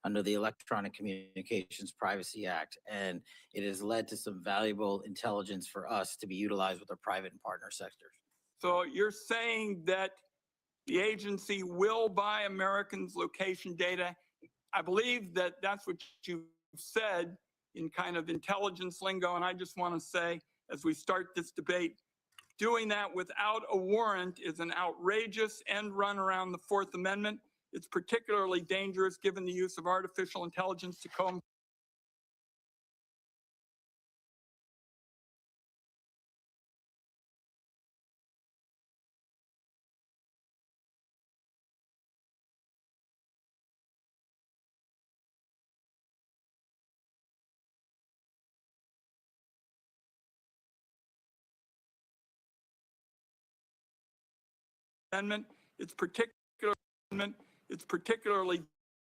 under the Electronic Communications Privacy Act, and it has led to some valuable intelligence for us to be utilized with our private and partner sectors. So you're saying that the agency will buy Americans' location data. I believe that that's what you said in kind of intelligence lingo, and I just want to say, as we start this debate, doing that without a warrant is an outrageous end run around the Fourth Amendment. It's particularly dangerous given the use of artificial intelligence to comb Amendment. It's particularly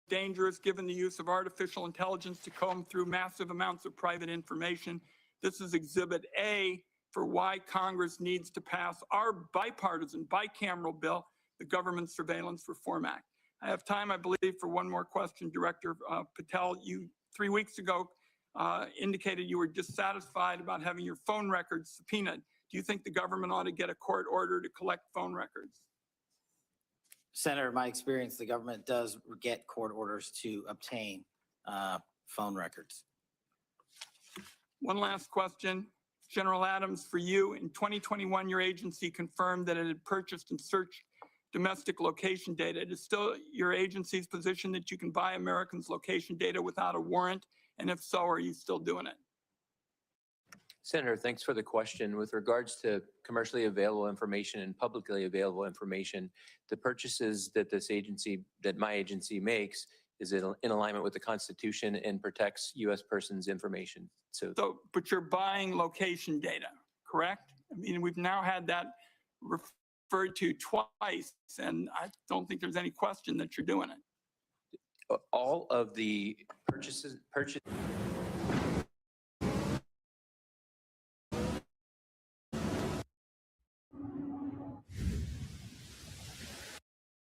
dangerous given the use of artificial intelligence to comb through massive amounts of private information. This is Exhibit A for why Congress needs to pass our bipartisan, bicameral bill, the Government Surveillance Reform Act. I have time, I believe, for one more question. Director Patel, you 3 weeks ago indicated you were dissatisfied about having your phone records subpoenaed. Do you think the government ought to get a court order to collect phone records? Senator, in my experience, the government does get court orders to obtain phone records. One last question. General Adams, for you, in 2021, your agency confirmed that it had purchased and searched domestic location data. It is still your agency's position that you can buy Americans' location data without a warrant? And if so, are you still doing it? Senator, thanks for the question. With regards to commercially available information and publicly available information, the purchases that my agency makes is in alignment with the Constitution and protects U.S. persons' information. But you're buying location data, correct? I mean, we've now had that referred to twice, and I don't think there's any question that you're doing it. All of the purchases.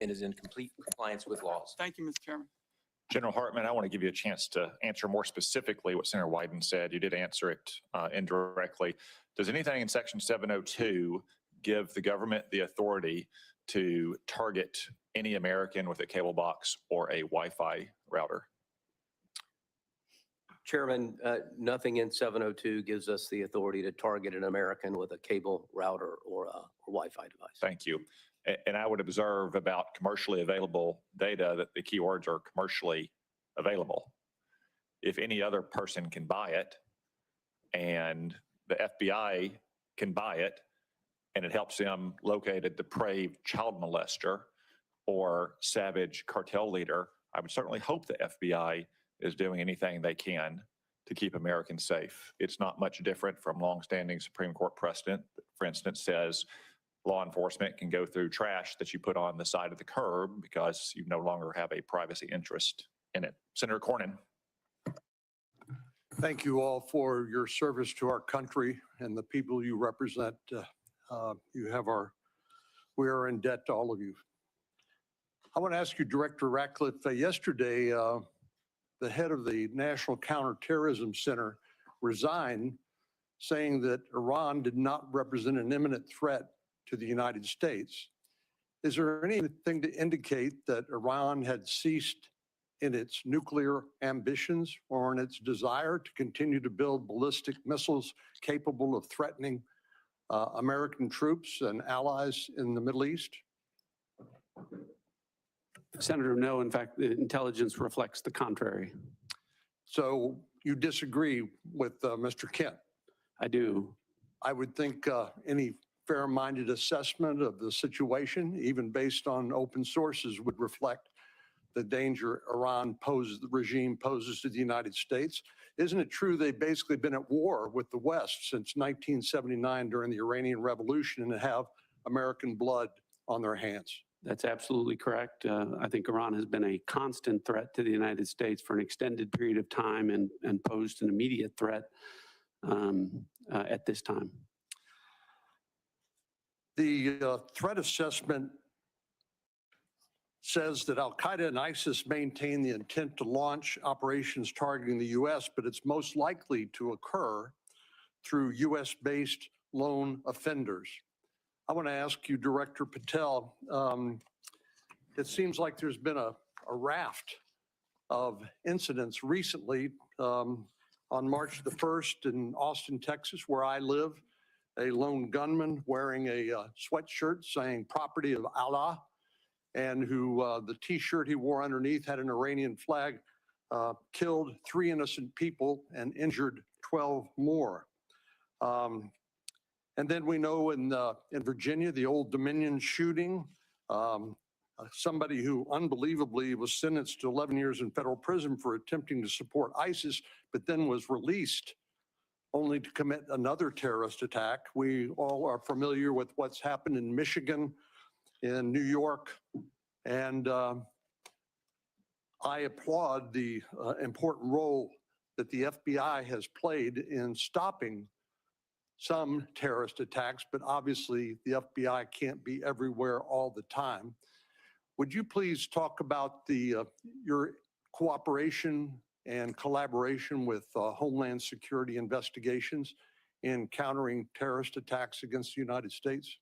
And is in complete compliance with laws. Thank you, Mr. Chairman. General Hartman, I want to give you a chance to answer more specifically what Senator Wyden said. You did answer it indirectly. Does anything in Section 702 give the government the authority to target any American with a cable box or a Wi-Fi router? Chairman, nothing in 702 gives us the authority to target an American with a cable router or a Wi-Fi device. Thank you. And I would observe about commercially available data that the keywords are commercially available. If any other person can buy it and the FBI can buy it and it helps them locate a depraved child molester or savage cartel leader, I would certainly hope the FBI is doing anything they can to keep Americans safe. It's not much different from longstanding Supreme Court precedent that, for instance, says law enforcement can go through trash that you put on the side of the curb because you no longer have a privacy interest in it. Senator Cornyn. Thank you all for your service to our country and the people you represent. We are in debt to all of you. I want to ask you, Director Ratcliffe, yesterday, the head of the National Counterterrorism Center resigned, saying that Iran did not represent an imminent threat to the United States. Is there anything to indicate that Iran had ceased in its nuclear ambitions or in its desire to continue to build ballistic missiles capable of threatening American troops and allies in the Middle East? Senator, no. In fact, the intelligence reflects the contrary. So you disagree with Mr. Kent? I do. I would think any fair-minded assessment of the situation, even based on open sources, would reflect the danger the regime poses to the United States. Isn't it true they've basically been at war with the West since 1979 during the Iranian Revolution and have American blood on their hands? That's absolutely correct. I think Iran has been a constant threat to the United States for an extended period of time and posed an immediate threat at this time. The threat assessment says that Al Qaeda and ISIS maintain the intent to launch operations targeting the U.S., but it's most likely to occur through U.S.-based lone offenders. I want to ask you, Director Patel, it seems like there's been a raft of incidents recently. On March the 1st in Austin, Texas, where I live, a lone gunman wearing a sweatshirt saying property of Allah, and who the T-shirt he wore underneath had an Iranian flag, killed 3 innocent people and injured 12 more. And then we know in Virginia, the Old Dominion shooting, somebody who unbelievably was sentenced to 11 years in federal prison for attempting to support ISIS, but then was released only to commit another terrorist attack. We all are familiar with what's happened in Michigan, in New York, and I applaud the important role that the FBI has played in stopping some terrorist attacks, but obviously the FBI can't be everywhere all the time. Would you please talk about your cooperation and collaboration with Homeland Security investigations in countering terrorist attacks against the United States?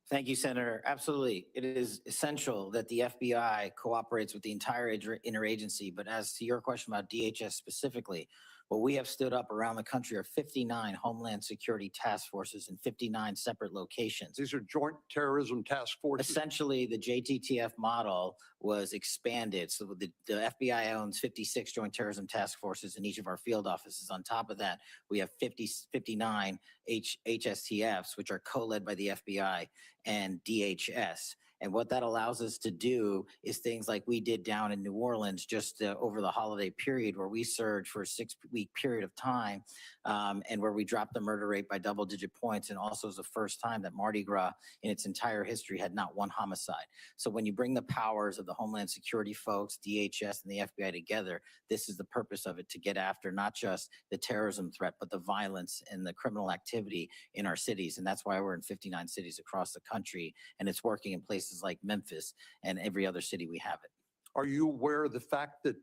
Thank you, Senator. Absolutely. It is essential that the FBI cooperates with the entire interagency. But as to your question about DHS specifically, what we have stood up around the country are 59 Homeland Security task forces in 59 separate locations. These are joint terrorism task forces. Essentially, the JTTF model was expanded. So the FBI owns 56 joint terrorism task forces in each of our field offices. On top of that, we have 59 HSTFs, which are co-led by the FBI and DHS. And what that allows us to do is things like we did down in New Orleans just over the holiday period, where we surged for a 6-week period of time, and where we dropped the murder rate by double-digit points. And also is the first time that Mardi Gras in its entire history had not one homicide. So when you bring the powers of the Homeland Security folks, DHS, and the FBI together, this is the purpose of it, to get after not just the terrorism threat, but the violence and the criminal activity in our cities. And that's why we're in 59 cities across the country, and it's working in places like Memphis and every other city we have it. Are you aware of the fact that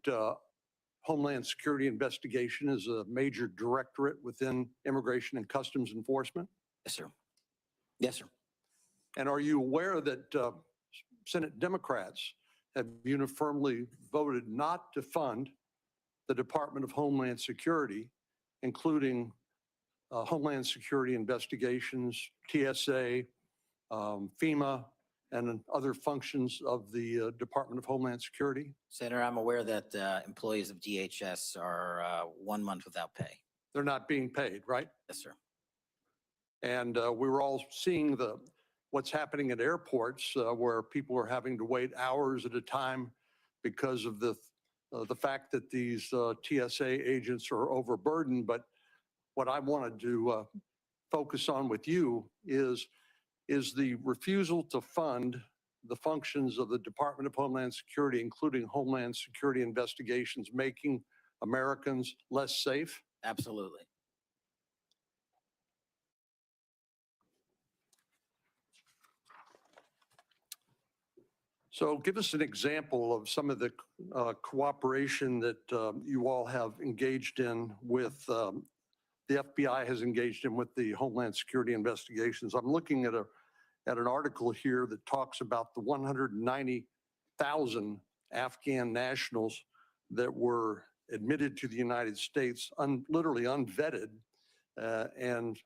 Homeland Security investigation is a major directorate within Immigration and Customs Enforcement? Yes, sir. Yes, sir. And are you aware that Senate Democrats have uniformly voted not to fund the Department of Homeland Security, including Homeland Security investigations, TSA, FEMA, and other functions of the Department of Homeland Security? Senator, I'm aware that employees of DHS are 1 month without pay. They're not being paid, right? Yes, sir. And we were all seeing what's happening at airports where people are having to wait hours at a time because of the fact that these TSA agents are overburdened. But what I wanted to focus on with you is the refusal to fund the functions of the Department of Homeland Security, including Homeland Security investigations, making Americans less safe? Absolutely. So give us an example of some of the cooperation that you all have engaged in with, the FBI has engaged in with the Homeland Security investigations. I'm looking at an article here that talks about the 190,000 Afghan nationals that were admitted to the United States, literally unvetted, and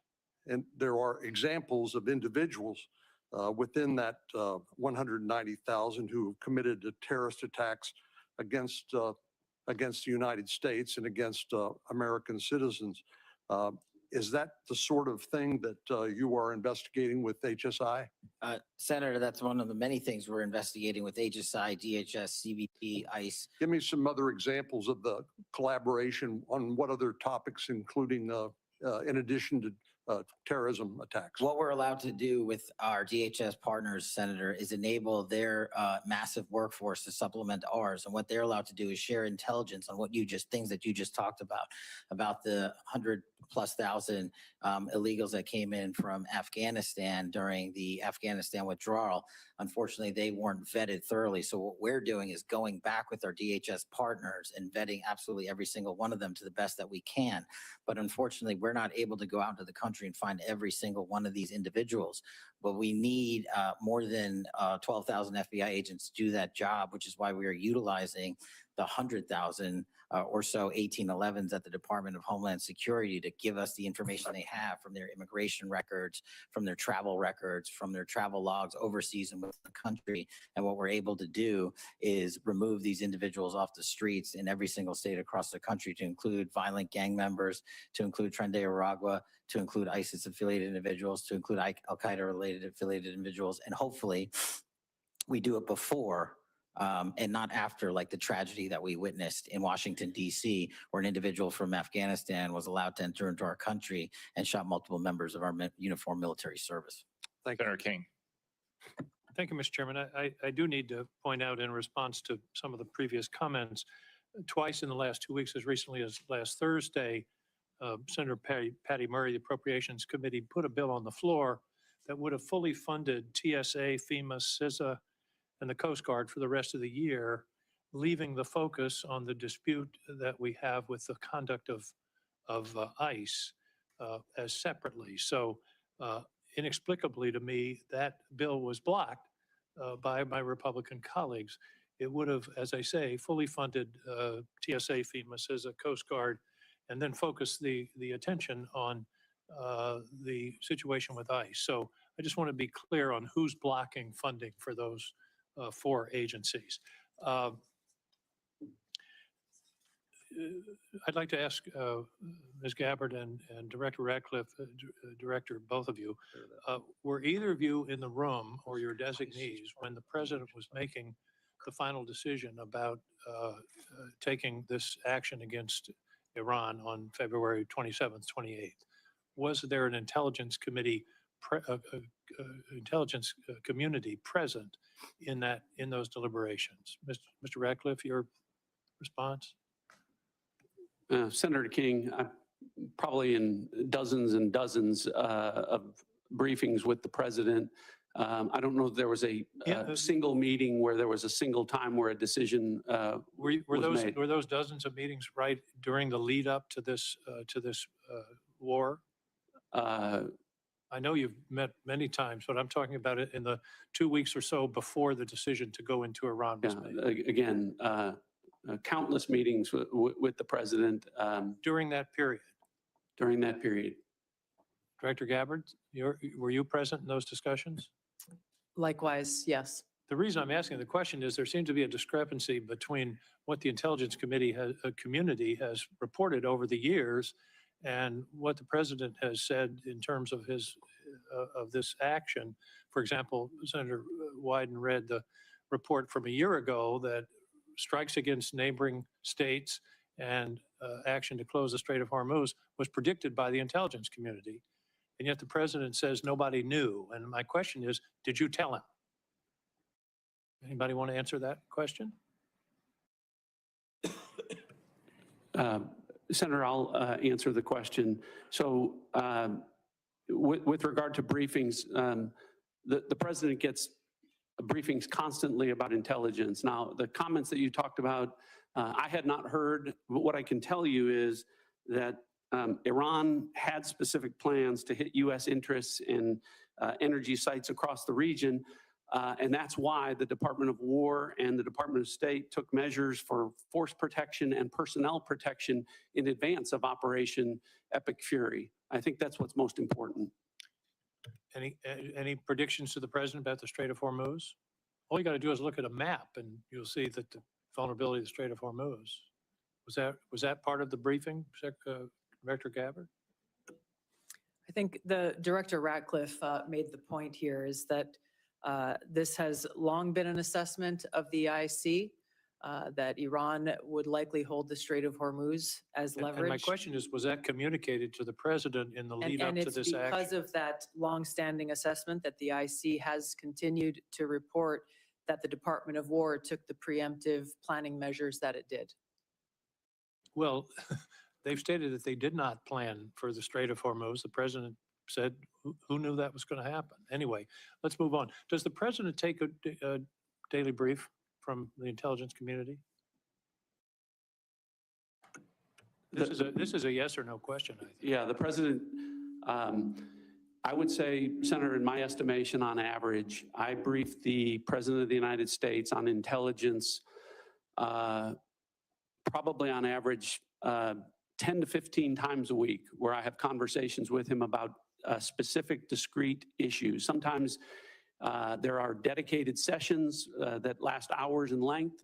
there are examples of individuals within that 190,000 who have committed terrorist attacks against the United States and against American citizens. Is that the sort of thing that you are investigating with HSI? Senator, that's one of the many things we're investigating with HSI, DHS, CBP, ICE. Give me some other examples of the collaboration on what other topics, including in addition to terrorism attacks. What we're allowed to do with our DHS partners, Senator, is enable their massive workforce to supplement ours. And what they're allowed to do is share intelligence on things that you just talked about the 100,000+ illegals that came in from Afghanistan during the Afghanistan withdrawal. unfortunately, they weren't vetted thoroughly. So what we're doing is going back with our DHS partners and vetting absolutely every single one of them to the best that we can. But unfortunately, we're not able to go out into the country and find every single one of these individuals. But we need more than 12,000 FBI agents to do that job, which is why we are utilizing the 100,000 or so 1811s at the Department of Homeland Security to give us the information they have from their immigration records, from their travel records, from their travel logs overseas and within the country. And what we're able to do is remove these individuals off the streets in every single state across the country, to include violent gang members, to include Tren de Aragua, to include ISIS-affiliated individuals, to include Al-Qaeda-related affiliated individuals. And hopefully we do it before and not after, like the tragedy that we witnessed in Washington, D.C., where an individual from Afghanistan was allowed to enter into our country and shot multiple members of our uniformed military service. Thank you. Senator King. Thank you, Mr. Chairman. I do need to point out, in response to some of the previous comments, twice in the last 2 weeks, as recently as last Thursday, Senator Patty Murray, the Appropriations Committee, put a bill on the floor that would have fully funded TSA, FEMA, CISA, and the Coast Guard for the rest of the year, leaving the focus on the dispute that we have with the conduct of ICE as separately. So inexplicably to me, that bill was blocked by my Republican colleagues. It would have, as I say, fully funded TSA, FEMA, CISA, Coast Guard, and then focus the attention on the situation with ICE. So I just want to be clear on who's blocking funding for those 4 agencies. I'd like to ask Ms. Gabbard and Director Ratcliffe, Director, both of you, were either of you in the room, or your designees, when the president was making the final decision about taking this action against Iran on February 27th, 28th? Was there an intelligence committee, intelligence community present in those deliberations? Mr. Ratcliffe, your response? Senator King, I'm probably in dozens and dozens of briefings with the president. I don't know if there was a single meeting where there was a single time where a decision Were those dozens of meetings right during the lead up to this war? I know you've met many times, but I'm talking about it in the 2 weeks or so before the decision to go into Iran was made. Again, countless meetings with the president During that period. during that period. Director Gabbard, were you present in those discussions? Likewise, yes. The reason I'm asking the question is there seems to be a discrepancy between what the Intelligence Committee community has reported over the years and what the president has said in terms of of this action. For example, Senator Wyden read the report from a year ago that strikes against neighboring states and action to close the Strait of Hormuz was predicted by the intelligence community. And yet the president says nobody knew. And my question is, did you tell him? Anybody want to answer that question? Senator, I'll answer the question. So with regard to briefings, the president gets briefings constantly about intelligence. Now, the comments that you talked about, I had not heard, but what I can tell you is that Iran had specific plans to hit U.S. interests in energy sites across the region. And that's why the Department of War and the Department of State took measures for force protection and personnel protection in advance of Operation Epic Fury. I think that's what's most important. Any predictions to the president about the Strait of Hormuz? All you got to do is look at a map and you'll see that the vulnerability of the Strait of Hormuz. Was that part of the briefing, Director Gabbard? I think the Director Ratcliffe made the point here is that this has long been an assessment of the IC that Iran would likely hold the Strait of Hormuz as leverage. And my question is, was that communicated to the president in the lead up to this And it's because action? of that longstanding assessment that the IC has continued to report that the Department of War took the preemptive planning measures that it did. Well, they've stated that they did not plan for the Strait of Hormuz. The president said Who knew that was going to happen? Anyway, let's move on. Does the president take a daily brief from the intelligence community? This is a yes or no question, I think. Yeah, the president, I would say, Senator, in my estimation, on average, I brief the president of the United States on intelligence, probably on average, 10 to 15 times a week, where I have conversations with him about specific discrete issues. Sometimes there are dedicated sessions that last hours in length.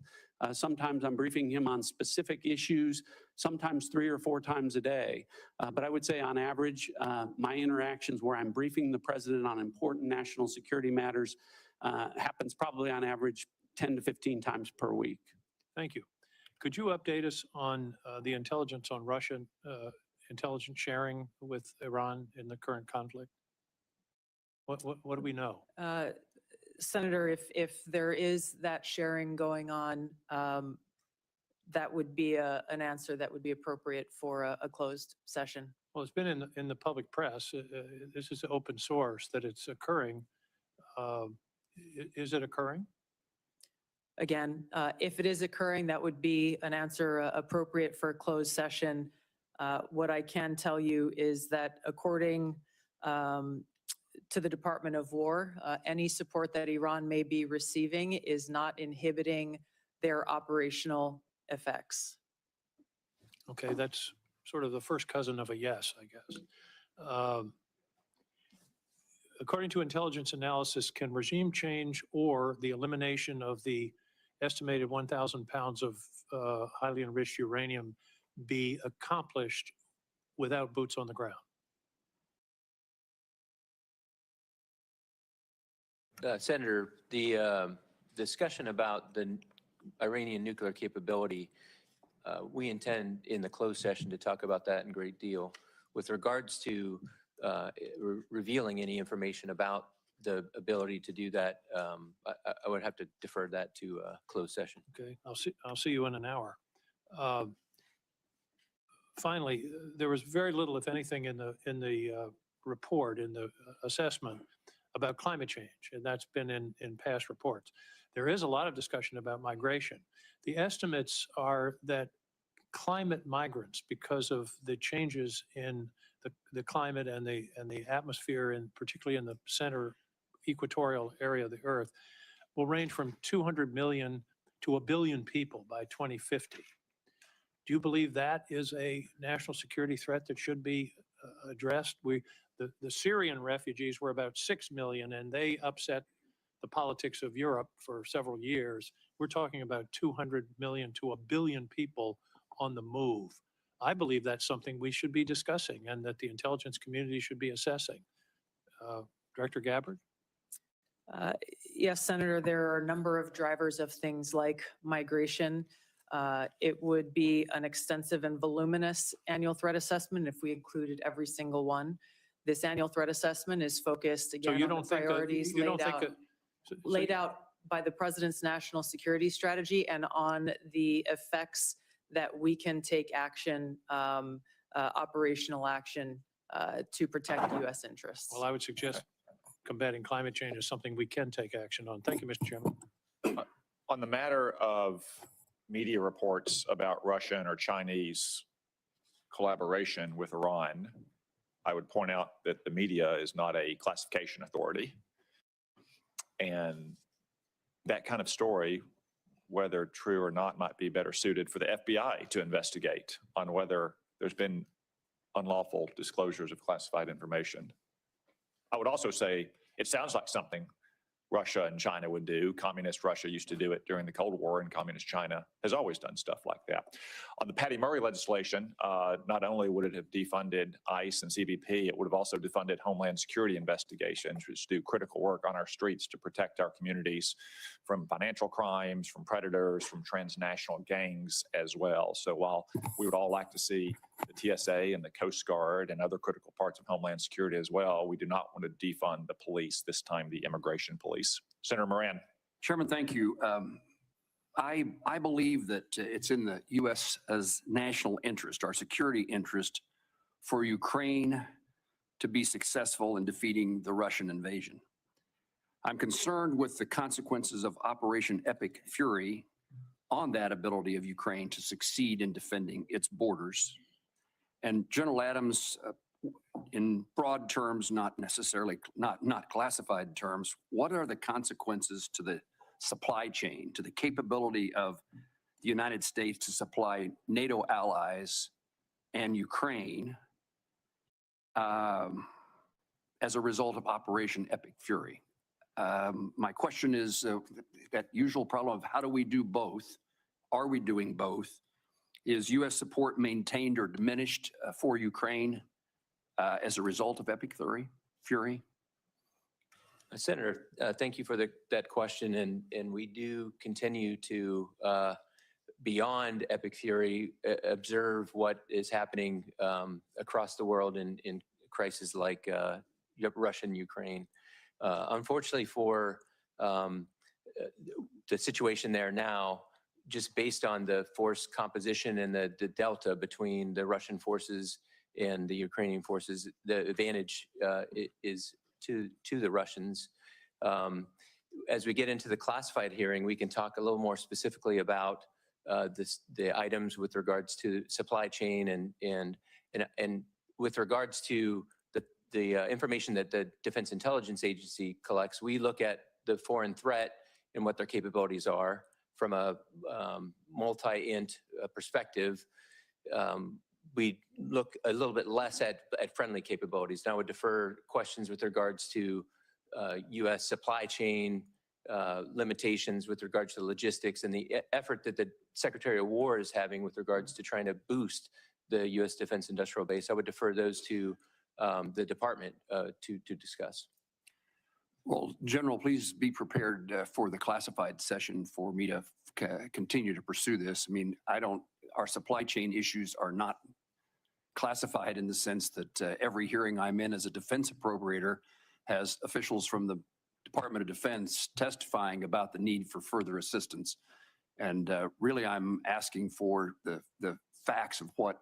Sometimes I'm briefing him on specific issues, sometimes 3 or 4 times a day. But I would say on average, my interactions where I'm briefing the president on important national security matters happens probably on average 10 to 15 times per week. Thank you. Could you update us on the intelligence on Russian intelligence sharing with Iran in the current conflict? What do we know? Senator, if there is that sharing going on, that would be an answer that would be appropriate for a closed session. Well, it's been in the public press. This is open source that it's occurring. Is it occurring? Again, if it is occurring, that would be an answer appropriate for a closed session. What I can tell you is that according to the Department of War, any support that Iran may be receiving is not inhibiting their operational effects. Okay, that's sort of the first cousin of a yes, I guess. According to intelligence analysis, can regime change or the elimination of the estimated 1,000 pounds of highly enriched uranium be accomplished without boots on the ground? Senator, the discussion about the Iranian nuclear capability, we intend in the closed session to talk about that in great deal. With regards to revealing any information about the ability to do that, I would have to defer that to a closed session. Okay, I'll see you in an hour. Finally, there was very little, if anything, in the report, in the assessment about climate change, and that's been in past reports. There is a lot of discussion about migration. The estimates are that climate migrants, because of the changes in the climate and the atmosphere, and particularly in the center equatorial area of the Earth, will range from 200 million to 1 billion people by 2050. Do you believe that is a national security threat that should be addressed? The Syrian refugees were about 6 million, and they upset the politics of Europe for several years. We're talking about 200 million to 1 billion people on the move. I believe that's something we should be discussing and that the intelligence community should be assessing. Director Gabbard? Yes, Senator, there are a number of drivers of things like migration. It would be an extensive and voluminous annual threat assessment if we included every single one. This annual threat assessment is focused again on the priorities laid out by the President's national security strategy and on the effects that we can take action, operational action to protect U.S. interests. Well, I would suggest combating climate change is something we can take action on. Thank you, Mr. Chairman. On the matter of media reports about Russian or Chinese collaboration with Iran, I would point out that the media is not a classification authority. And that kind of story, whether true or not, might be better suited for the FBI to investigate on whether there's been unlawful disclosures of classified information. I would also say it sounds like something Russia and China would do. Communist Russia used to do it during the Cold War, and Communist China has always done stuff like that. On the Patty Murray legislation, not only would it have defunded ICE and CBP, it would have also defunded Homeland Security investigations, which do critical work on our streets to protect our communities from financial crimes, from predators, from transnational gangs as well. So while we would all like to see the TSA and the Coast Guard and other critical parts of Homeland Security as well, we do not want to defund the police, this time the immigration police. Senator Moran. Chairman, thank you. I believe that it's in the U.S.'s national interest, our security interest, for Ukraine to be successful in defeating the Russian invasion. I'm concerned with the consequences of Operation Epic Fury on that ability of Ukraine to succeed in defending its borders. And General Adams, in broad terms, not necessarily, not classified terms, what are the consequences to the supply chain, to the capability of the United States to supply NATO allies and Ukraine as a result of Operation Epic Fury? My question is that usual problem of how do we do both? Are we doing both? Is U.S. support maintained or diminished for Ukraine as a result of Epic Fury? Senator, thank you for that question. And we do continue to, beyond Epic Fury, observe what is happening across the world in crises like Russia and Ukraine. Unfortunately for the situation there now, just based on the force composition and the delta between the Russian forces and the Ukrainian forces, the advantage is to the Russians. As we get into the classified hearing, we can talk a little more specifically about the items with regards to supply chain and with regards to the information that the Defense Intelligence Agency collects. We look at the foreign threat and what their capabilities are from a multi-int perspective. We look a little bit less at friendly capabilities. Now I would defer questions with regards to U.S. supply chain limitations with regards to logistics and the effort that the Secretary of War is having with regards to trying to boost the U.S. Defense Industrial Base. I would defer those to the department to discuss. Well, General, please be prepared for the classified session for me to continue to pursue this. I mean, our supply chain issues are not classified in the sense that every hearing I'm in as a defense appropriator has officials from the Department of Defense testifying about the need for further assistance. And really, I'm asking for the facts of what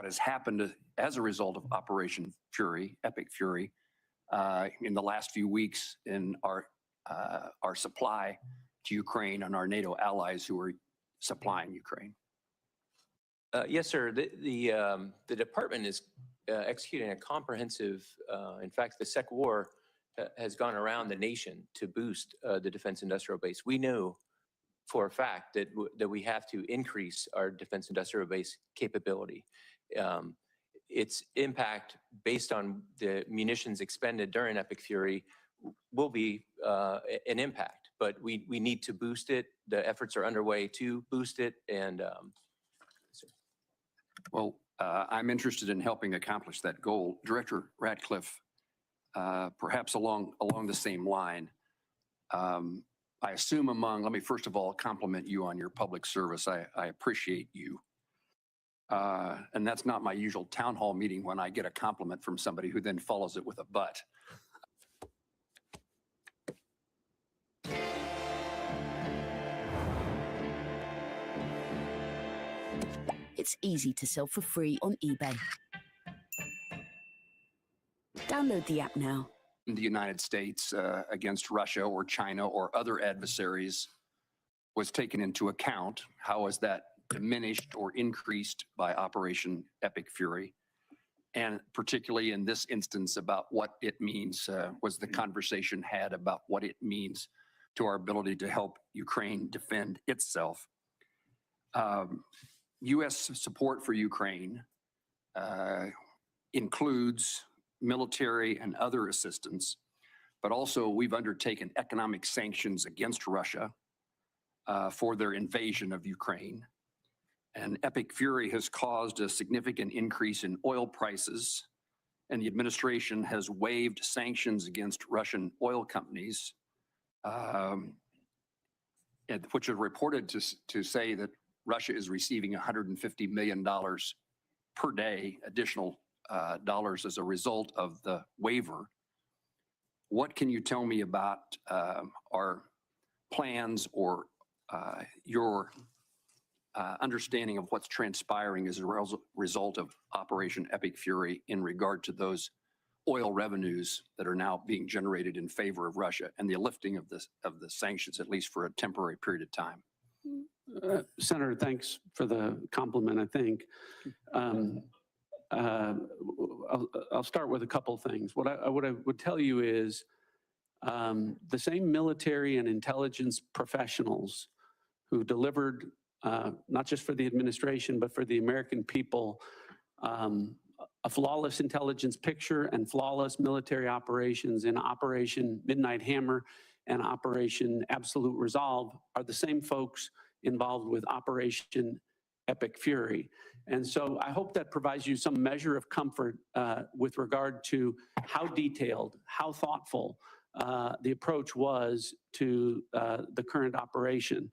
has happened as a result of Operation Fury, Epic Fury, in the last few weeks in our supply to Ukraine and our NATO allies who are supplying Ukraine. Yes, sir. The department is executing a comprehensive, in fact, the Sec War has gone around the nation to boost the defense industrial base. We know for a fact that we have to increase our defense industrial base capability. Its impact based on the munitions expended during Epic Fury will be an impact, but we need to boost it. The efforts are underway to boost it. And well, I'm interested in helping accomplish that goal. Director Ratcliffe, perhaps along the same line, I assume let me first of all compliment you on your public service. I appreciate you. And that's not my usual town hall meeting when I get a compliment from somebody who then follows it with a but. It's easy to sell for free on eBay. Download the app now. In the United States against Russia or China or other adversaries was taken into account. How is that diminished or increased by Operation Epic Fury? And particularly in this instance about what it means, was the conversation had about what it means to our ability to help Ukraine defend itself. U.S. support for Ukraine includes military and other assistance, but also we've undertaken economic sanctions against Russia for their invasion of Ukraine. And Epic Fury has caused a significant increase in oil prices, and the administration has waived sanctions against Russian oil companies, which are reported to say that Russia is receiving $150 million per day, additional dollars as a result of the waiver. What can you tell me about our plans or your understanding of what's transpiring as a result of Operation Epic Fury in regard to those oil revenues that are now being generated in favor of Russia and the lifting of the sanctions, at least for a temporary period of time? Senator, thanks for the compliment, I think. I'll start with a couple things. What I would tell you is the same military and intelligence professionals who delivered, not just for the administration, but for the American people, a flawless intelligence picture and flawless military operations in Operation Midnight Hammer and Operation Absolute Resolve are the same folks involved with Operation Epic Fury. And so I hope that provides you some measure of comfort with regard to how detailed, how thoughtful the approach was to the current operation.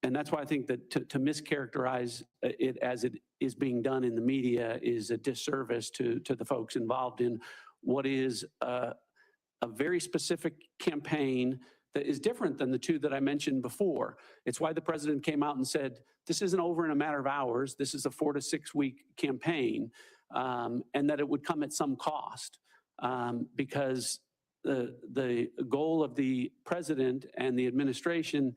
And that's why I think that to mischaracterize it as it is being done in the media is a disservice to the folks involved in what is a very specific campaign that is different than the two that I mentioned before. It's why the president came out and said, this isn't over in a matter of hours. This is a 4 to 6 week campaign, and that it would come at some cost because the goal of the president and the administration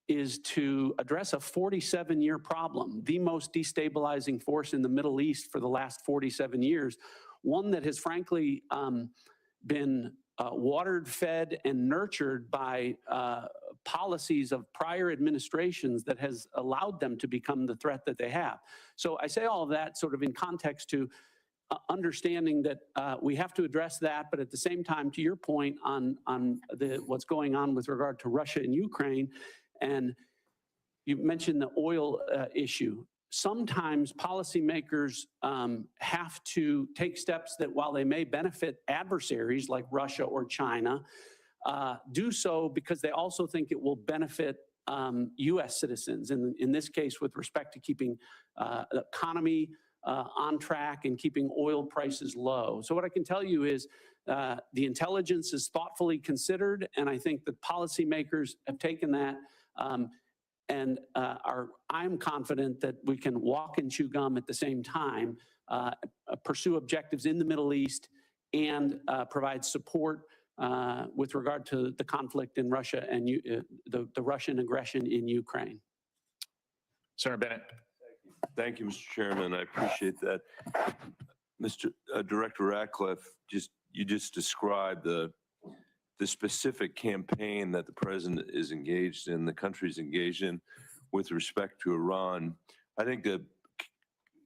is to address a 47-year problem, the most destabilizing force in the Middle East for the last 47 years, one that has frankly been watered, fed, and nurtured by policies of prior administrations that has allowed them to become the threat that they have. So I say all of that sort of in context to understanding that we have to address that, but at the same time, to your point on what's going on with regard to Russia and Ukraine, and you mentioned the oil issue. Sometimes policymakers have to take steps that, while they may benefit adversaries like Russia or China, do so because they also think it will benefit U.S. citizens, in this case with respect to keeping the economy on track and keeping oil prices low. So what I can tell you is the intelligence is thoughtfully considered, and I think that policymakers have taken that and I'm confident that we can walk and chew gum at the same time, pursue objectives in the Middle East and provide support with regard to the conflict in Russia and the Russian aggression in Ukraine. Senator Bennett. Thank you, Mr. Chairman. I appreciate that. Mr. Director Ratcliffe, you just described the specific campaign that the president is engaged in, the country's engaged in with respect to Iran. I think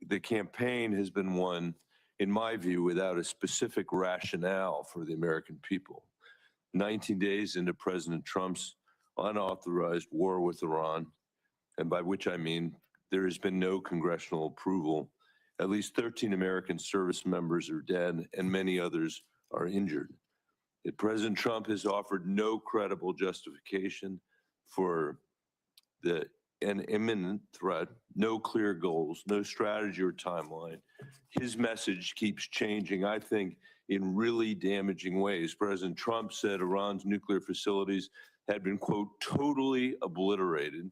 the campaign has been one, in my view, without a specific rationale for the American people. 19 days into President Trump's unauthorized war with Iran, and by which I mean there has been no congressional approval, at least 13 American service members are dead and many others are injured. President Trump has offered no credible justification for an imminent threat, no clear goals, no strategy or timeline. His message keeps changing, I think, in really damaging ways. President Trump said Iran's nuclear facilities had been, quote, totally obliterated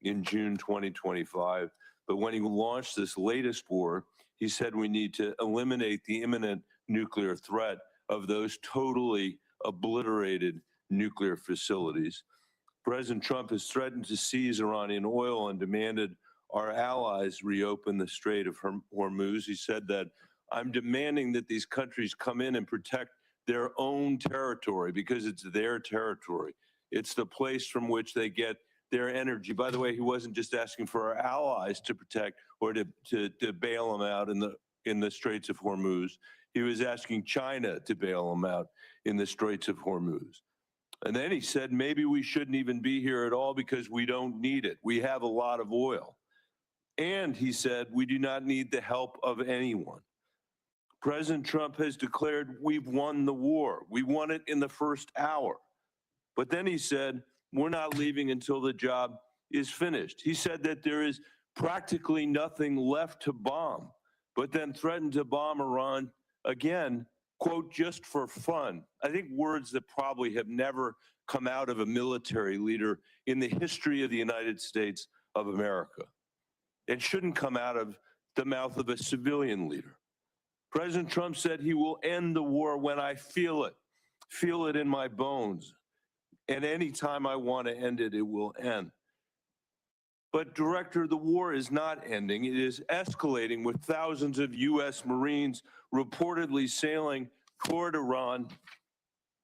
in June 2025. But when he launched this latest war, he said we need to eliminate the imminent nuclear threat of those totally obliterated nuclear facilities. President Trump has threatened to seize Iranian oil and demanded our allies reopen the Strait of Hormuz. He said that I'm demanding that these countries come in and protect their own territory because it's their territory. It's the place from which they get their energy. By the way, he wasn't just asking for our allies to protect or to bail them out in the Straits of Hormuz. He was asking China to bail them out in the Straits of Hormuz. And then he said, maybe we shouldn't even be here at all because we don't need it. We have a lot of oil. And he said, we do not need the help of anyone. President Trump has declared we've won the war. We won it in the first hour. But then he said, we're not leaving until the job is finished. He said that there is practically nothing left to bomb, but then threatened to bomb Iran again, quote, just for fun. I think words that probably have never come out of a military leader in the history of the United States of America. It shouldn't come out of the mouth of a civilian leader. President Trump said he will end the war when I feel it in my bones. And anytime I want to end it, it will end. But, Director, the war is not ending. It is escalating with thousands of U.S. Marines reportedly sailing toward Iran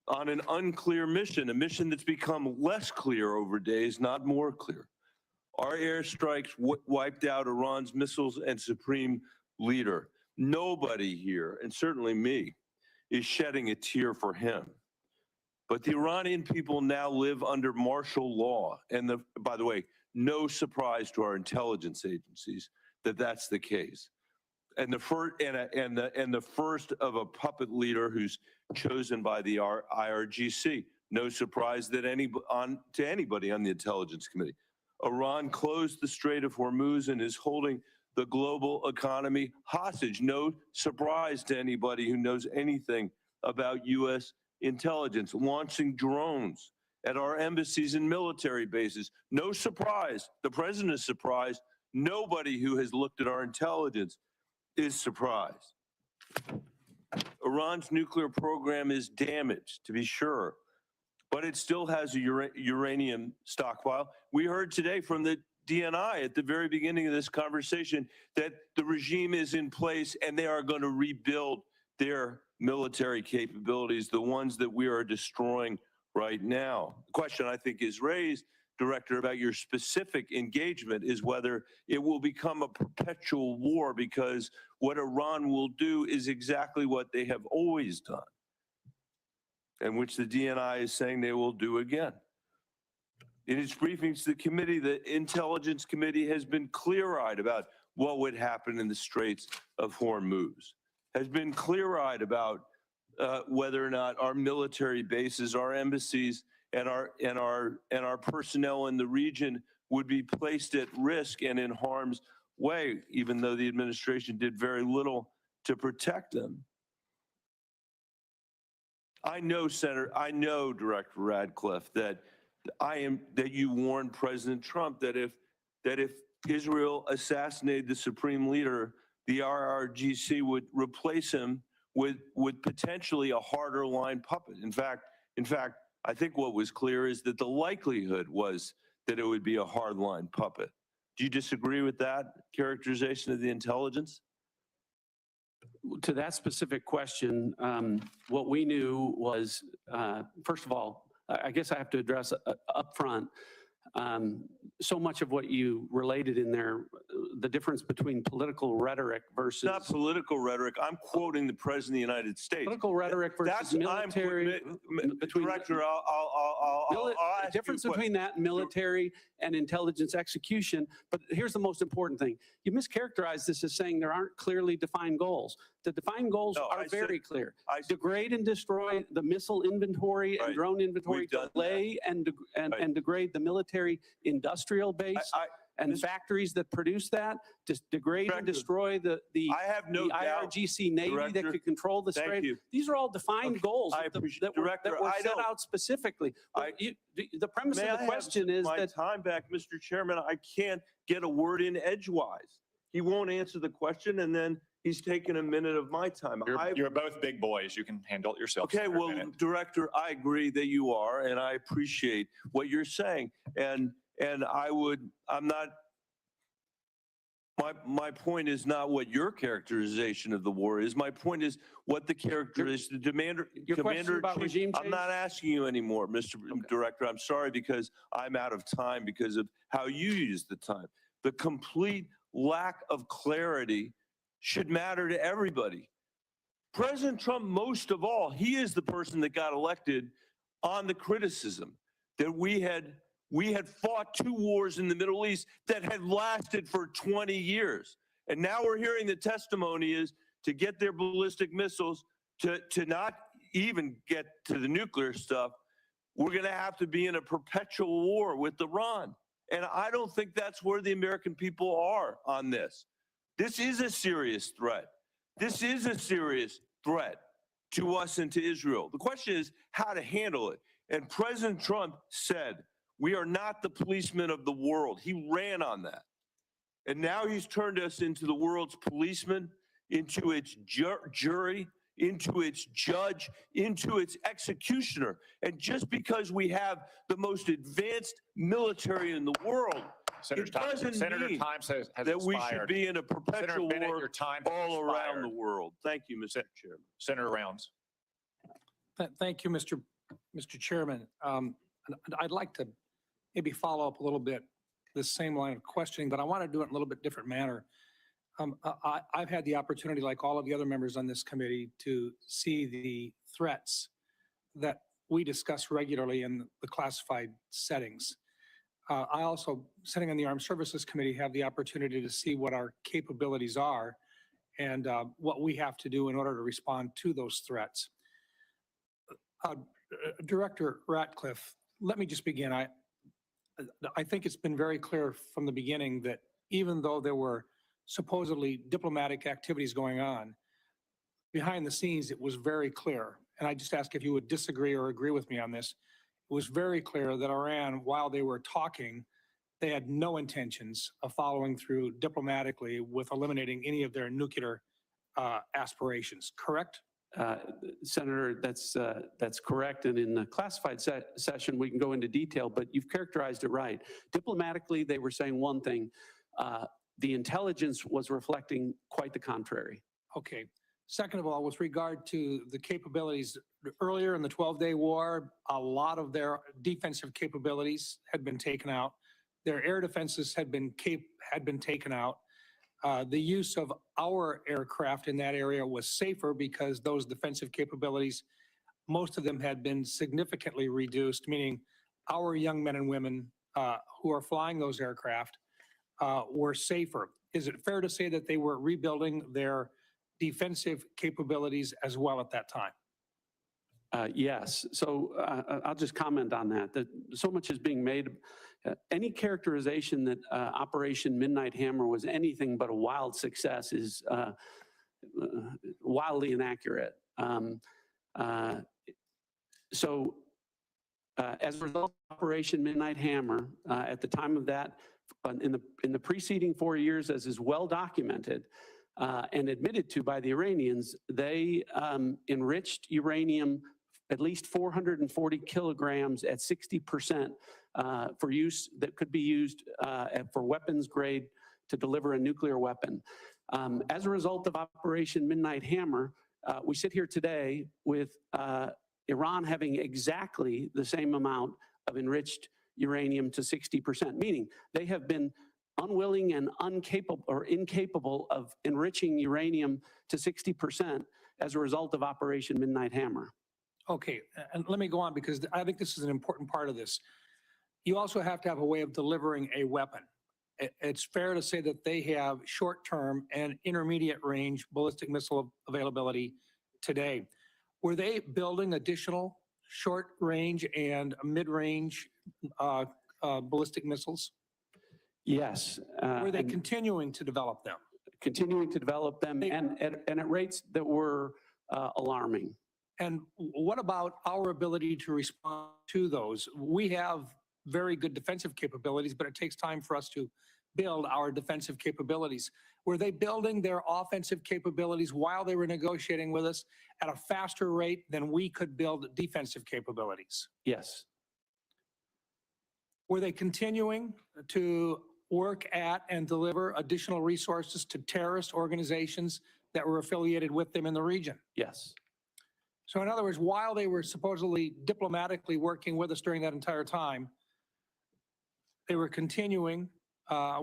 on an unclear mission, a mission that's become less clear over days, not more clear. Our airstrikes wiped out Iran's missiles and supreme leader. Nobody here, and certainly me, is shedding a tear for him. But the Iranian people now live under martial law. And by the way, no surprise to our intelligence agencies that that's the case. And the first of a puppet leader who's chosen by the IRGC. No surprise that to anybody on the Intelligence Committee. Iran closed the Strait of Hormuz and is holding the global economy hostage. No surprise to anybody who knows anything about U.S. intelligence. Launching drones at our embassies and military bases. No surprise. The president is surprised. Nobody who has looked at our intelligence is surprised. Iran's nuclear program is damaged, to be sure, but it still has a uranium stockpile. We heard today from the DNI at the very beginning of this conversation that the regime is in place and they are going to rebuild their military capabilities, the ones that we are destroying right now. The question I think is raised, Director, about your specific engagement is whether it will become a perpetual war, because what Iran will do is exactly what they have always done, and which the DNI is saying they will do again. In its briefings to the committee, the Intelligence Committee has been clear-eyed about what would happen in the Straits of Hormuz, has been clear-eyed about whether or not our military bases, our embassies, and our personnel in the region would be placed at risk and in harm's way, even though the administration did very little to protect them. I know, Director Radcliffe, that you warned President Trump that if Israel assassinated the supreme leader, the IRGC would replace him with potentially a harder line puppet. In fact, I think what was clear is that the likelihood was that it would be a hard line puppet. Do you disagree with that characterization of the intelligence? To that specific question, what we knew was, first of all, I guess I have to address up front, so much of what you related in there, the difference between political rhetoric versus... Not political rhetoric. I'm quoting the President of the United States. Political rhetoric versus military... Director, I'll ask difference you between that and military and intelligence execution. But here's the most important thing. You mischaracterized this as saying there aren't clearly defined goals. The defined goals are very clear. Degrade and destroy the missile inventory and drone inventory, delay and degrade the military industrial base and factories that produce that, degrade and destroy the IRGC Navy that could control the Strait. These are all defined goals that were set out specifically. The premise of the question is that... time back, Mr. Chairman, I can't get a word in edgewise. He won't answer the question, and then he's taking a minute of my time. You're both big boys. You can handle it yourself. Okay, well, Director, I agree that you are, and I appreciate what you're saying. My point is not what your characterization of the war is. My point is what the characterization, Commander about regime change? I'm not asking you anymore, Mr. Director. I'm sorry, because I'm out of time because of how you use the time. The complete lack of clarity should matter to everybody. President Trump, most of all, he is the person that got elected on the criticism that we had fought 2 wars in the Middle East that had lasted for 20 years. And now we're hearing the testimony is to get their ballistic missiles, to not even get to the nuclear stuff, we're going to have to be in a perpetual war with Iran. And I don't think that's where the American people are on this. This is a serious threat. This is a serious threat to us and to Israel. The question is how to handle it. And President Trump said, We are not the policemen of the world. He ran on that. And now he's turned us into the world's policeman, into its jury, into its judge, into its executioner. And just because we have the most advanced military in the world, it doesn't Senator mean Times has that we should expired. be in a perpetual Bennett, war your time has all around expired. the world. Thank you, Mr. Chairman. Senator Rounds. Thank you, Mr. Chairman. And I'd like to maybe follow up a little bit this same line of questioning, but I want to do it in a little bit different manner. I've had the opportunity, like all of the other members on this committee, to see the threats that we discuss regularly in the classified settings. I also, sitting on the Armed Services Committee, have the opportunity to see what our capabilities are and what we have to do in order to respond to those threats. Director Ratcliffe, let me just begin. I think it's been very clear from the beginning that even though there were supposedly diplomatic activities going on, behind the scenes, it was very clear, and I just ask if you would disagree or agree with me on this. It was very clear that Iran, while they were talking, they had no intentions of following through diplomatically with eliminating any of their nuclear aspirations, correct? Senator, that's correct. And in the classified session, we can go into detail, but you've characterized it right. Diplomatically, they were saying one thing. The intelligence was reflecting quite the contrary. Okay. Second of all, with regard to the capabilities, earlier in the 12-day war, a lot of their defensive capabilities had been taken out. Their air defenses had been taken out. The use of our aircraft in that area was safer because those defensive capabilities, most of them had been significantly reduced, meaning our young men and women who are flying those aircraft were safer. Is it fair to say that they were rebuilding their defensive capabilities as well at that time? Yes. So I'll just comment on that. That so much is being made. Any characterization that Operation Midnight Hammer was anything but a wild success is wildly inaccurate. So as a result of Operation Midnight Hammer, at the time of that, in the preceding 4 years, as is well documented and admitted to by the Iranians, they enriched uranium at least 440 kilograms at 60% for use that could be used for weapons grade to deliver a nuclear weapon. As a result of Operation Midnight Hammer, we sit here today with Iran having exactly the same amount of enriched uranium to 60%, meaning they have been unwilling and incapable of enriching uranium to 60% as a result of Operation Midnight Hammer. Okay, and let me go on because I think this is an important part of this. You also have to have a way of delivering a weapon. It's fair to say that they have short-term and intermediate range ballistic missile availability today. Were they building additional short-range and mid-range ballistic missiles? Yes. Were they continuing to develop them? Continuing to develop them and at rates that were alarming. And what about our ability to respond to those? We have very good defensive capabilities, but it takes time for us to build our defensive capabilities. Were they building their offensive capabilities while they were negotiating with us at a faster rate than we could build defensive capabilities? Yes. Were they continuing to work at and deliver additional resources to terrorist organizations that were affiliated with them in the region? Yes. So in other words, while they were supposedly diplomatically working with us during that entire time, they were continuing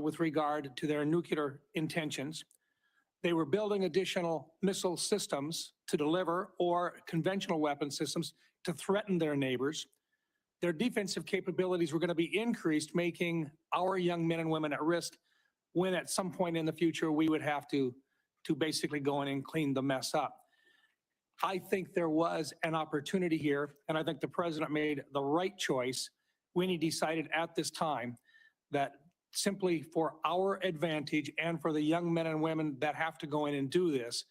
with regard to their nuclear intentions. They were building additional missile systems to deliver or conventional weapon systems to threaten their neighbors. Their defensive capabilities were going to be increased, making our young men and women at risk when at some point in the future we would have to basically go in and clean the mess up. I think there was an opportunity here, and I think the president made the right choice when he decided at this time that simply for our advantage and for the young men and women that have to go in and do this,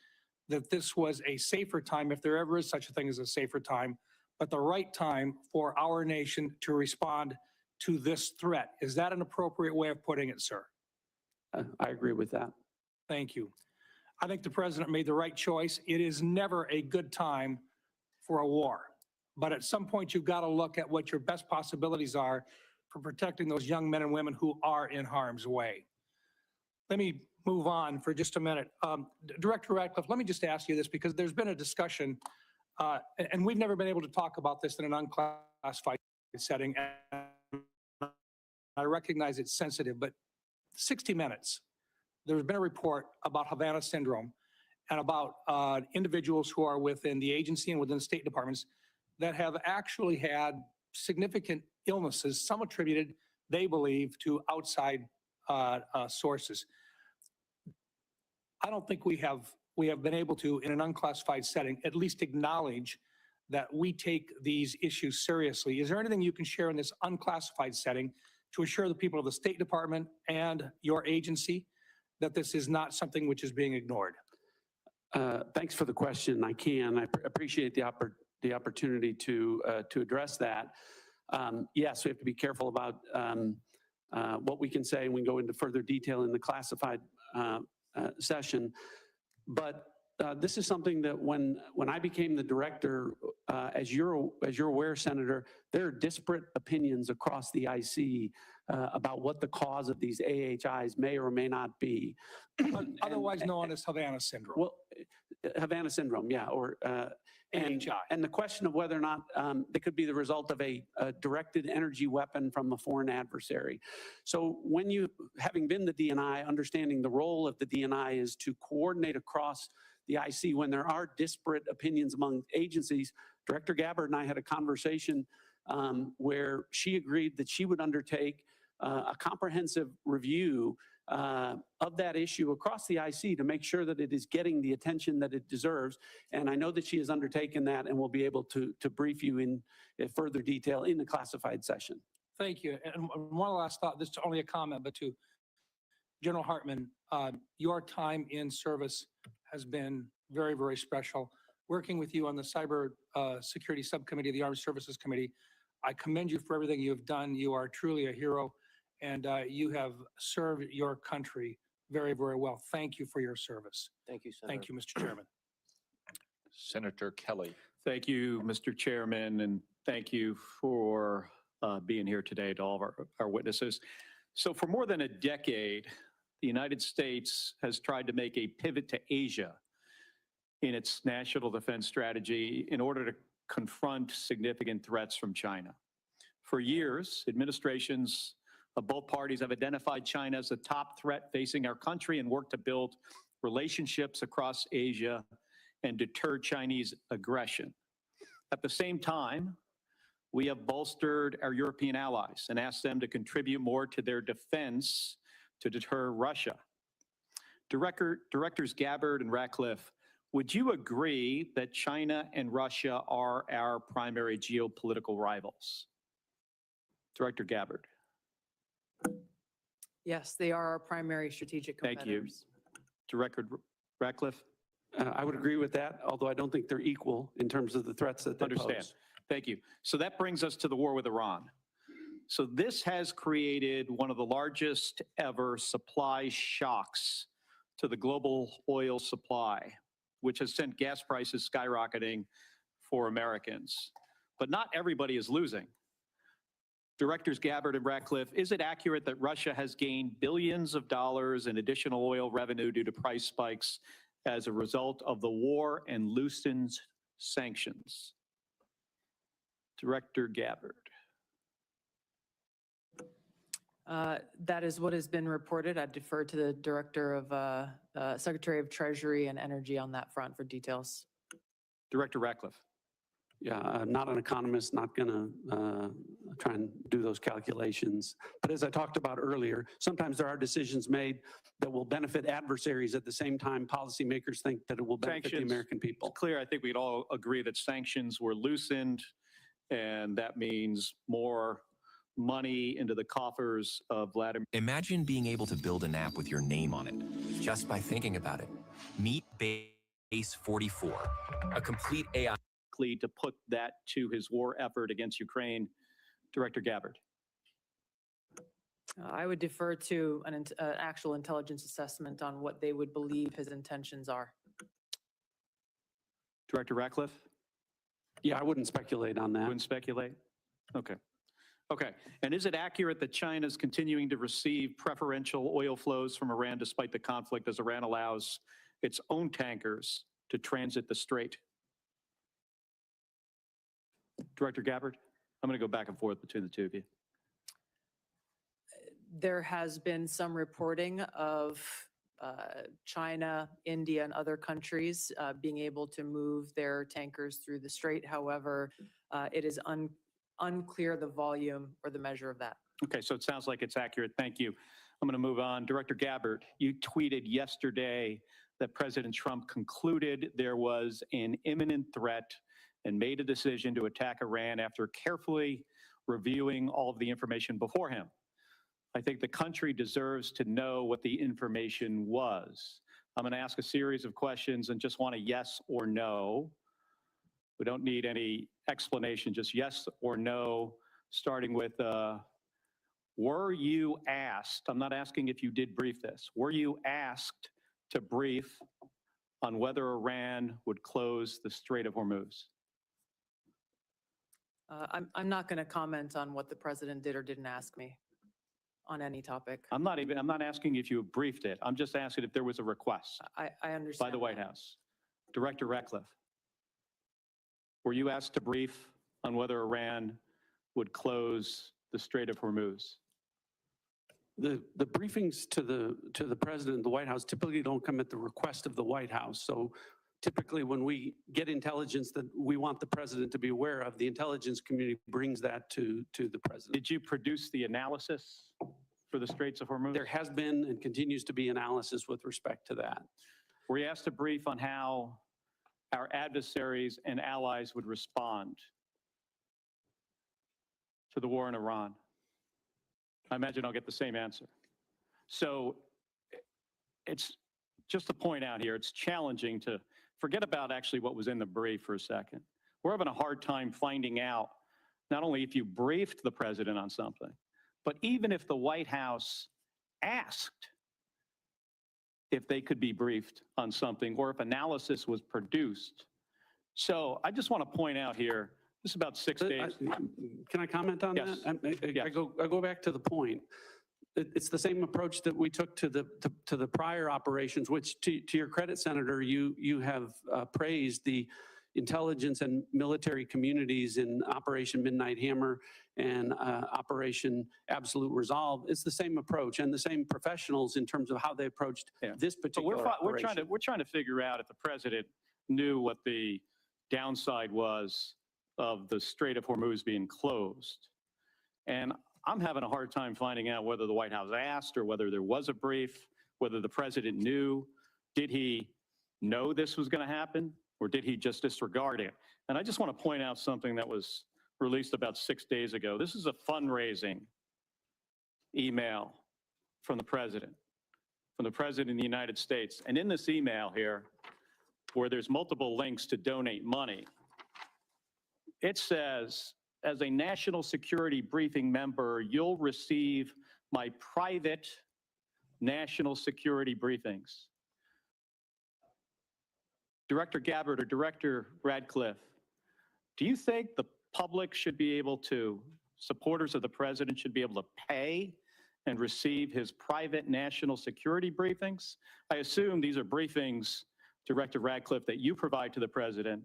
that this was a safer time, if there ever is such a thing as a safer time, but the right time for our nation to respond to this threat. Is that an appropriate way of putting it, sir? I agree with that. Thank you. I think the president made the right choice. It is never a good time for a war. But at some point, you've got to look at what your best possibilities are for protecting those young men and women who are in harm's way. Let me move on for just a minute. Director Ratcliffe, let me just ask you this, because there's been a discussion, and we've never been able to talk about this in an unclassified setting. And I recognize it's sensitive, but 60 Minutes, there's been a report about Havana syndrome and about individuals who are within the agency and within the state departments that have actually had significant illnesses, some attributed, they believe, to outside sources. I don't think we have been able to, in an unclassified setting, at least acknowledge that we take these issues seriously. Is there anything you can share in this unclassified setting to assure the people of the State Department and your agency that this is not something which is being ignored? Thanks for the question. I appreciate the opportunity to address that. Yes, we have to be careful about what we can say, and we can go into further detail in the classified session. But this is something that when I became the director, as you're aware, Senator, there are disparate opinions across the IC about what the cause of these AHIs may or may not be. Otherwise known as Havana syndrome. Well, Havana syndrome, yeah, or and the question of whether or not it could be the result of a directed energy weapon from a foreign adversary. So when you, having been the DNI, understanding the role of the DNI is to coordinate across the IC when there are disparate opinions among agencies. Director Gabbard and I had a conversation where she agreed that she would undertake a comprehensive review of that issue across the IC to make sure that it is getting the attention that it deserves. And I know that she has undertaken that and will be able to brief you in further detail in the classified session. Thank you. And one last thought, this is only a comment, but to General Hartman, your time in service has been very, very special. Working with you on the Cyber Security Subcommittee of the Armed Services Committee, I commend you for everything you have done. You are truly a hero, and you have served your country very, very well. Thank you for your service. Thank you, Senator. Thank you, Mr. Chairman. Senator Kelly. Thank you, Mr. Chairman, and thank you for being here today to all of our witnesses. So for more than a decade, the United States has tried to make a pivot to Asia in its national defense strategy in order to confront significant threats from China. For years, administrations of both parties have identified China as a top threat facing our country and worked to build relationships across Asia and deter Chinese aggression. At the same time, we have bolstered our European allies and asked them to contribute more to their defense to deter Russia. Directors Gabbard and Ratcliffe, would you agree that China and Russia are our primary geopolitical rivals? Director Gabbard. Yes, they are our primary strategic Thank you. competitors. Director Ratcliffe? I would agree with that, although I don't think they're equal in terms of the threats that they Understand. pose. Thank you. So that brings us to the war with Iran. So this has created one of the largest ever supply shocks to the global oil supply, which has sent gas prices skyrocketing for Americans. But not everybody is losing. Directors Gabbard and Ratcliffe, is it accurate that Russia has gained billions of dollars in additional oil revenue due to price spikes as a result of the war and loosened sanctions? Director Gabbard. That is what has been reported. I'd defer to the Director of Secretary of Treasury and Energy on that front for details. Director Ratcliffe. Yeah, I'm not an economist, not going to try and do those calculations. But as I talked about earlier, sometimes there are decisions made that will benefit adversaries. At the same time, policymakers think that it will benefit the American people. It's clear, I think we'd all agree that sanctions were loosened, and that means more money into the coffers of Vladimir. Imagine being able to build an app with your name on it, just by thinking about it. Meet Base 44, a complete AI. To put that to his war effort against Ukraine. Director Gabbard. I would defer to an actual intelligence assessment on what they would believe his intentions are. Director Ratcliffe? Yeah, I wouldn't speculate on that. Wouldn't speculate? Okay. Okay. And is it accurate that China is continuing to receive preferential oil flows from Iran despite the conflict as Iran allows its own tankers to transit the strait? Director Gabbard? I'm going to go back and forth between the two of you. There has been some reporting of China, India, and other countries being able to move their tankers through the strait. However, it is unclear the volume or the measure of that. Okay, so it sounds like it's accurate. Thank you. I'm going to move on. Director Gabbard, you tweeted yesterday that President Trump concluded there was an imminent threat and made a decision to attack Iran after carefully reviewing all of the information before him. I think the country deserves to know what the information was. I'm going to ask a series of questions and just want a yes or no. We don't need any explanation, just yes or no, starting with, were you asked, I'm not asking if you did brief this, were you asked to brief on whether Iran would close the Strait of Hormuz? I'm not going to comment on what the president did or didn't ask me on any topic. I'm not asking if you briefed it. I'm just asking if there was a request I understand. by the White that. House. Director Ratcliffe, were you asked to brief on whether Iran would close the Strait of Hormuz? The briefings to the president and the White House typically don't come at the request of the White House. So typically when we get intelligence that we want the president to be aware of, the intelligence community brings that to the president. Did you produce the analysis for the Straits of Hormuz? There has been and continues to be analysis with respect to that. Were you asked to brief on how our adversaries and allies would respond to the war in Iran? I imagine I'll get the same answer. So it's just to point out here, it's challenging to forget about actually what was in the brief for a second. We're having a hard time finding out not only if you briefed the president on something, but even if the White House asked if they could be briefed on something or if analysis was produced. So I just want to point out here, this is about 6 days. Can I comment on Yes. that? I go back to the point. It's the same approach that we took to the prior operations, which to your credit, Senator, you have praised the intelligence and military communities in Operation Midnight Hammer and Operation Absolute Resolve. It's the same approach and the same professionals in terms of how they approached this particular operation. We're trying to figure out if the president knew what the downside was of the Strait of Hormuz being closed. And I'm having a hard time finding out whether the White House asked or whether there was a brief, whether the president knew. Did he know this was going to happen or did he just disregard it? And I just want to point out something that was released about 6 days ago. This is a fundraising email from the president of the United States. And in this email here, where there's multiple links to donate money, it says, as a national security briefing member, you'll receive my private national security briefings. Director Gabbard or Director Ratcliffe, do you think the public should be able to, supporters of the president should be able to pay and receive his private national security briefings? I assume these are briefings, Director Ratcliffe, that you provide to the president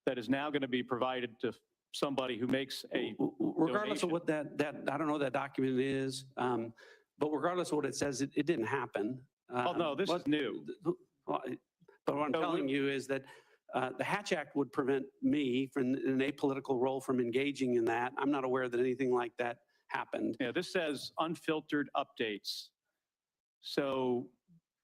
that is now going to be provided to somebody who makes a regardless donation. of what that I don't know what that document is, but regardless of what it says, it didn't happen. Oh, no, this is new. But what I'm telling you is that the Hatch Act would prevent me from an apolitical role from engaging in that. I'm not aware that anything like that happened. Yeah, this says unfiltered updates. So,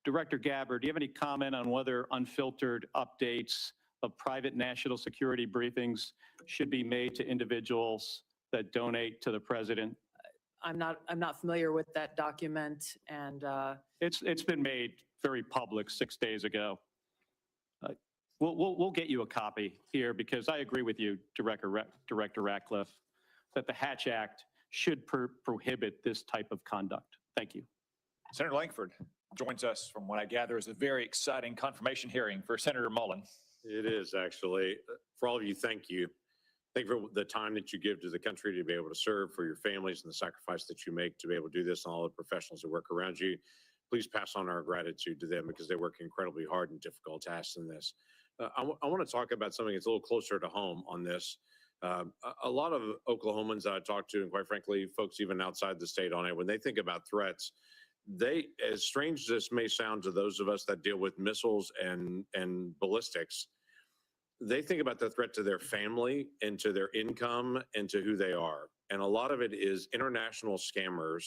Director Gabbard, do you have any comment on whether unfiltered updates of private national security briefings should be made to individuals that donate to the president? I'm not familiar with that document, and It's been made very public 6 days ago. We'll get you a copy here because I agree with you, Director Ratcliffe, that the Hatch Act should prohibit this type of conduct. Thank you. Senator Langford joins us from what I gather is a very exciting confirmation hearing for Senator Mullen. It is actually. For all of you, thank you. Thank you for the time that you give to the country to be able to serve, for your families and the sacrifice that you make to be able to do this, and all the professionals that work around you. Please pass on our gratitude to them because they work incredibly hard and difficult tasks in this. I want to talk about something that's a little closer to home on this. A lot of Oklahomans that I talk to, and quite frankly, folks even outside the state on it, when they think about threats, they, as strange as this may sound to those of us that deal with missiles and ballistics, they think about the threat to their family and to their income and to who they are. And a lot of it is international scammers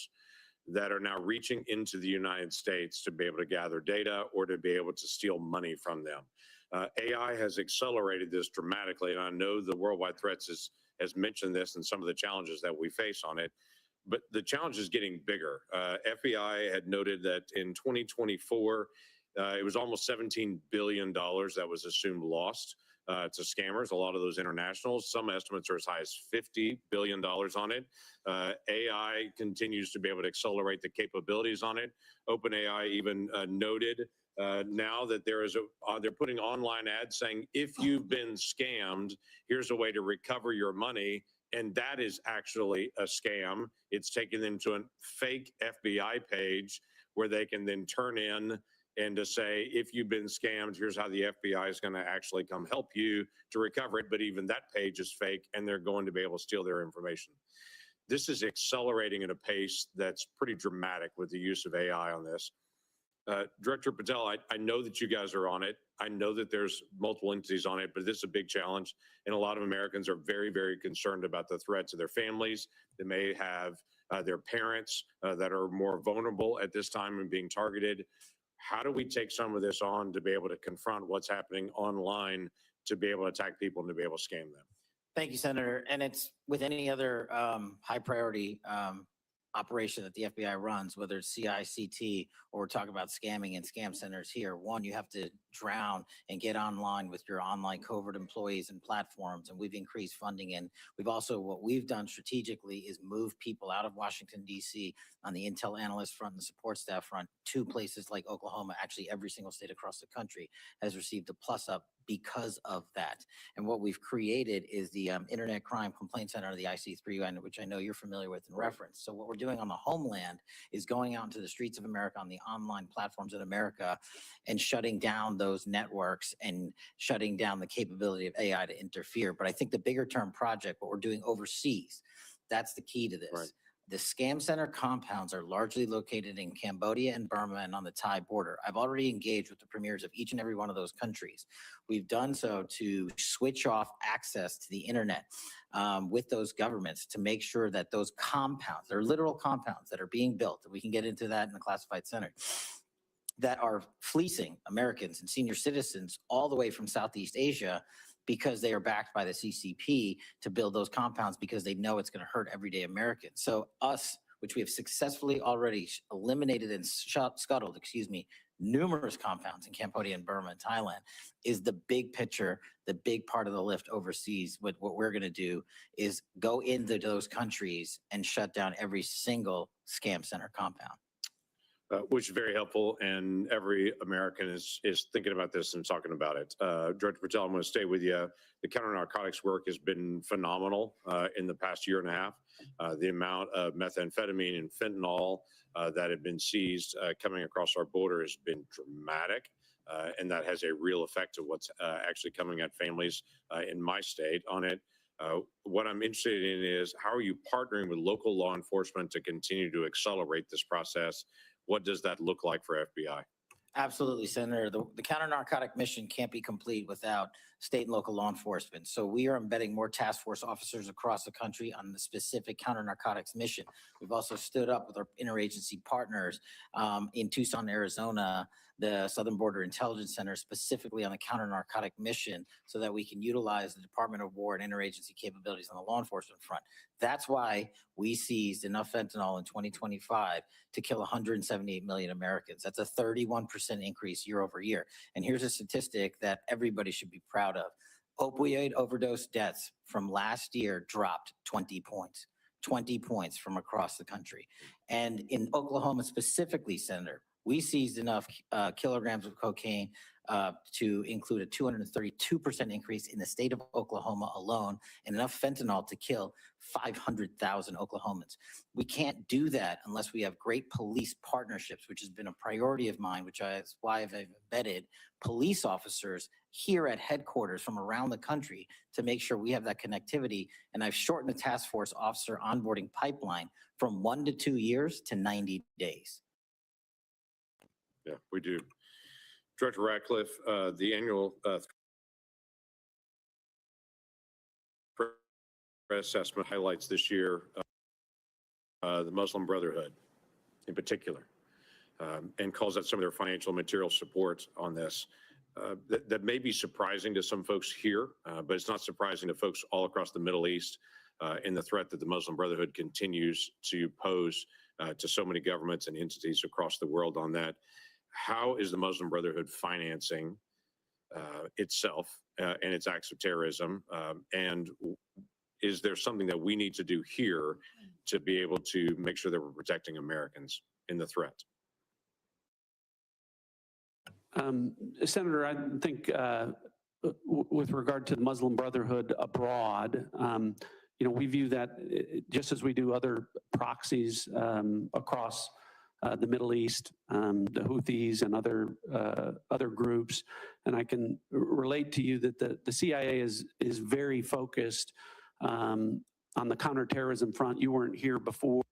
that are now reaching into the United States to be able to gather data or to be able to steal money from them. AI has accelerated this dramatically, and I know the Worldwide Threats has mentioned this and some of the challenges that we face on it, but the challenge is getting bigger. FBI had noted that in 2024, it was almost $17 billion that was assumed lost to scammers, a lot of those internationals. Some estimates are as high as $50 billion on it. AI continues to be able to accelerate the capabilities on it. OpenAI even noted now that they're putting online ads saying, if you've been scammed, here's a way to recover your money. And that is actually a scam. It's taking them to a fake FBI page where they can then turn in and to say, if you've been scammed, here's how the FBI is going to actually come help you to recover it. But even that page is fake, and they're going to be able to steal their information. This is accelerating at a pace that's pretty dramatic with the use of AI on this. Director Patel, I know that you guys are on it. I know that there's multiple entities on it, but this is a big challenge. And a lot of Americans are very, very concerned about the threat to their families. They may have their parents that are more vulnerable at this time and being targeted. How do we take some of this on to be able to confront what's happening online, to be able to attack people and to be able to scam them? Thank you, Senator. And it's with any other high priority operation that the FBI runs, whether it's CICT or we're talking about scamming and scam centers here. One, you have to drown and get online with your online covert employees and platforms. And we've increased funding. And we've also, what we've done strategically is move people out of Washington, D.C. on the intel analyst front and the support staff front to places like Oklahoma. Actually, every single state across the country has received a plus up because of that. And what we've created is the Internet Crime Complaint Center, the IC3, which I know you're familiar with and reference. So what we're doing on the homeland is going out into the streets of America, on the online platforms in America, and shutting down those networks and shutting down the capability of AI to interfere. But I think the bigger term project, what we're doing overseas, that's the key to this. Right. The scam center compounds are largely located in Cambodia and Burma and on the Thai border. I've already engaged with the premiers of each and every one of those countries. We've done so to switch off access to the internet with those governments to make sure that those compounds, they're literal compounds that are being built, and we can get into that in the classified center, that are fleecing Americans and senior citizens all the way from Southeast Asia, because they are backed by the CCP to build those compounds because they know it's going to hurt everyday Americans. So us, which we have successfully already eliminated and scuttled, numerous compounds in Cambodia and Burma and Thailand, is the big picture, the big part of the lift overseas. What we're going to do is go into those countries and shut down every single scam center compound. Which is very helpful, and every American is thinking about this and talking about it. Director Patel, I'm going to stay with you. The counter-narcotics work has been phenomenal in the past year and a half. The amount of methamphetamine and fentanyl that have been seized coming across our border has been dramatic, and that has a real effect of what's actually coming at families in my state on it. What I'm interested in is, how are you partnering with local law enforcement to continue to accelerate this process? What does that look like for FBI? Absolutely, Senator. The counter-narcotic mission can't be complete without state and local law enforcement. So we are embedding more task force officers across the country on the specific counter-narcotics mission. We've also stood up with our interagency partners in Tucson, Arizona, the Southern Border Intelligence Center, specifically on the counter-narcotic mission, so that we can utilize the Department of War and interagency capabilities on the law enforcement front. That's why we seized enough fentanyl in 2025 to kill 178 million Americans. That's a 31% increase year over year. And here's a statistic that everybody should be proud of. Opioid overdose deaths from last year dropped 20 points. 20 points from across the country. And in Oklahoma specifically, Senator, we seized enough kilograms of cocaine to include a 232% increase in the state of Oklahoma alone, and enough fentanyl to kill 500,000 Oklahomans. We can't do that unless we have great police partnerships, which has been a priority of mine, is why I've embedded police officers here at headquarters from around the country to make sure we have that connectivity. And I've shortened the task force officer onboarding pipeline from 1 to 2 years to 90 days. Yeah, we do. Director Ratcliffe, the annual threat assessment highlights this year the Muslim Brotherhood in particular, and calls out some of their financial material support on this. That may be surprising to some folks here, but it's not surprising to folks all across the Middle East in the threat that the Muslim Brotherhood continues to pose to so many governments and entities across the world on that. How is the Muslim Brotherhood financing itself and its acts of terrorism? And is there something that we need to do here to be able to make sure that we're protecting Americans in the threat? Senator, I think with regard to the Muslim Brotherhood abroad, we view that just as we do other proxies across the Middle East, the Houthis and other groups. And I can relate to you that the CIA is very focused on the counterterrorism front. You weren't here before.